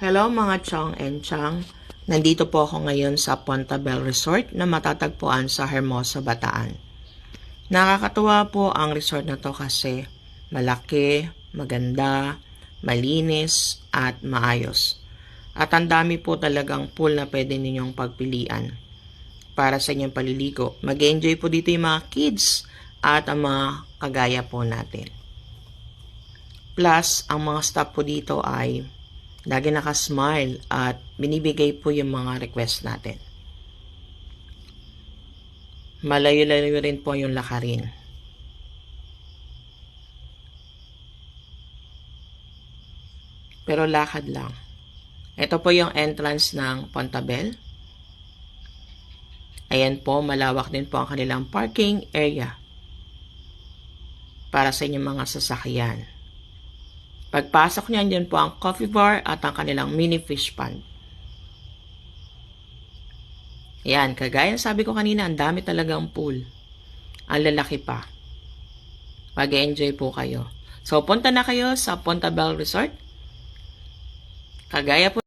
Hello mga Chong and Chang. Nandito po ako ngayon sa Ponta Bell Resort na matatagpuan sa Hermosa, Bataan. Nakakatuwa po ang resort na to kasi malaki, maganda, malinis at maayos. At ang dami po talagang pool na pwede ninyong pagpilian para sa inyong paliligo. Mag-enjoy po dito yung mga kids at ang mga kagaya po natin. Plus, ang mga staff po dito ay lagi nakasmile at binibigay po yung mga request natin. Malayo-layo rin po yung lakarin. Pero lakad lang. Ito po yung entrance ng Ponta Bell. Ayan po, malawak din po ang kanilang parking area para sa inyong mga sasakyan. Pagpasok niyan, dyan po ang coffee bar at ang kanilang mini fish pond. Yan, kagaya sabi ko kanina, ang dami talagang pool. Ang lalaki pa. Mag-enjoy po kayo. So, punta na kayo sa Ponta Bell Resort. Kagaya po